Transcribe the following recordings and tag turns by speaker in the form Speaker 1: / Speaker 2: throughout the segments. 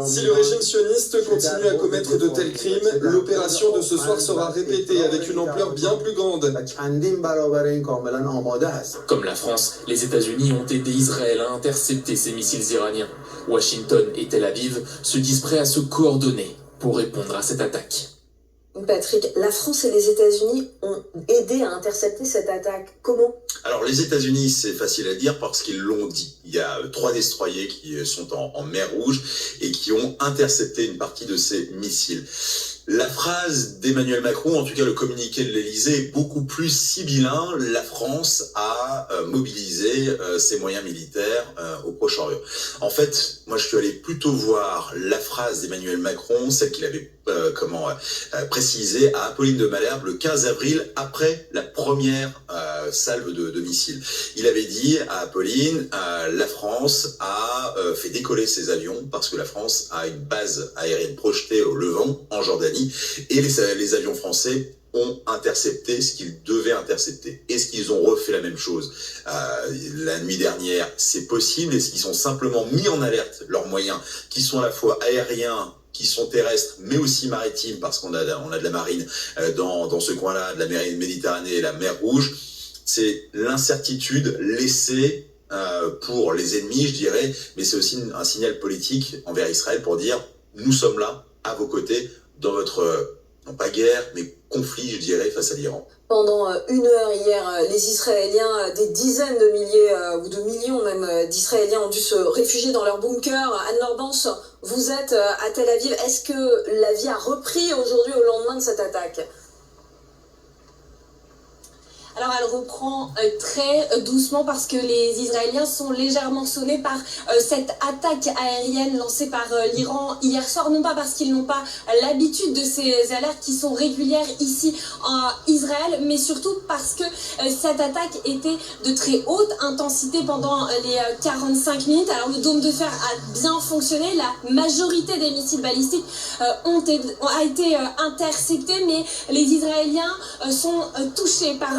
Speaker 1: Si le régime sioniste continue à commettre de tels crimes, l'opération de ce soir sera répétée avec une ampleur bien plus grande.
Speaker 2: Comme la France, les États-Unis ont aidé Israël à intercepter ces missiles iraniens. Washington et Tel Aviv se disent prêts à se coordonner pour répondre à cette attaque.
Speaker 3: Patrick, la France et les États-Unis ont aidé à intercepter cette attaque. Comment ?
Speaker 4: Alors les États-Unis, c'est facile à dire parce qu'ils l'ont dit. Il y a 3 destroyers qui sont en mer Rouge et qui ont intercepté une partie de ces missiles. La phrase d'Emmanuel Macron, en tout cas le communiqué de l'Élysée, est beaucoup plus sibyllin. La France a mobilisé ses moyens militaires au Proche-Orient. En fait, moi je suis allé plutôt voir la phrase d'Emmanuel Macron, celle qu'il avait précisée à Apolline de Malherbe le 15 avril, après la première salve de missiles. Il avait dit à Apolline, la France a fait décoller ses avions parce que la France a une base aérienne projetée au Levant, en Jordanie, et les avions français ont intercepté ce qu'ils devaient intercepter. Est-ce qu'ils ont refait la même chose la nuit dernière? C'est possible. Est-ce qu'ils ont simplement mis en alerte leurs moyens, qui sont à la fois aériens, qui sont terrestres, mais aussi maritimes, parce qu'on a de la marine dans ce coin-là, de la mer Méditerranée et la mer Rouge? C'est l'incertitude laissée pour les ennemis, je dirais, mais c'est aussi un signal politique envers Israël pour dire « nous sommes là, à vos côtés, dans votre, non pas guerre, mais conflit, je dirais, face à l'Iran ».
Speaker 3: Pendant 1 heure hier, les Israéliens, des dizaines de milliers ou de millions même d'Israéliens ont dû se réfugier dans leur bunker. Anne Lordance, vous êtes à Tel Aviv. Est-ce que la vie a repris aujourd'hui au lendemain de cette attaque ?
Speaker 5: Alors elle reprend très doucement parce que les Israéliens sont légèrement sonnés par cette attaque aérienne lancée par l'Iran hier soir, non pas parce qu'ils n'ont pas l'habitude de ces alertes qui sont régulières ici en Israël, mais surtout parce que cette attaque était de très haute intensité pendant les 45 minutes. Alors le dôme de fer a bien fonctionné, la majorité des missiles balistiques a été interceptés, mais les Israéliens sont touchés par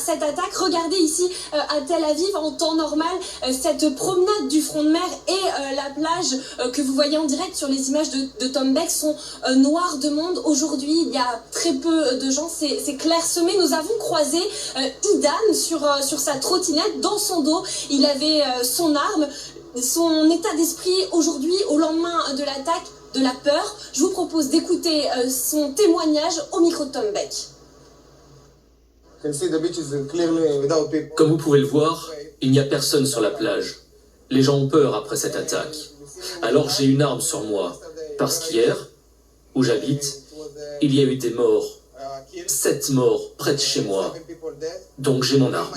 Speaker 5: cette attaque. Regardez ici à Tel Aviv en temps normal cette promenade du front de mer et la plage que vous voyez en direct sur les images de Tom Beck sont noires de monde. Aujourd'hui il y a très peu de gens, c'est clairsemé. Nous avons croisé Idan sur sa trottinette. Dans son dos il avait son arme. Son état d'esprit aujourd'hui au lendemain de l'attaque, de la peur. Je vous propose d'écouter son témoignage au micro de Tom Beck.
Speaker 2: Comme vous pouvez le voir, il n'y a personne sur la plage. Les gens ont peur après cette attaque. Alors j'ai une arme sur moi, parce qu'hier, où j'habite, il y a eu des morts. 7 morts près de chez moi. Donc j'ai mon arme.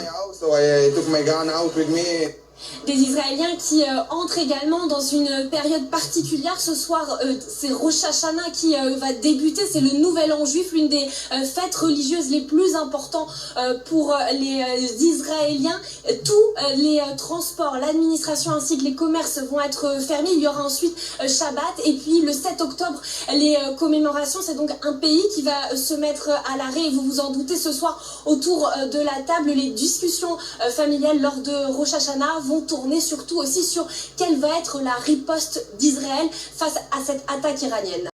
Speaker 5: Des Israéliens qui entrent également dans une période particulière. Ce soir, c'est Rosh Hashanah qui va débuter. C'est le Nouvel An juif, l'une des fêtes religieuses les plus importantes pour les Israéliens. Tous les transports, l'administration ainsi que les commerces vont être fermés. Il y aura ensuite Shabbat. Et puis le 7 octobre, les commémorations. C'est donc un pays qui va se mettre à l'arrêt. Et vous vous en doutez, ce soir, autour de la table, les discussions familiales lors de Rosh Hashanah vont tourner surtout aussi sur quelle va être la riposte d'Israël face à cette attaque iranienne.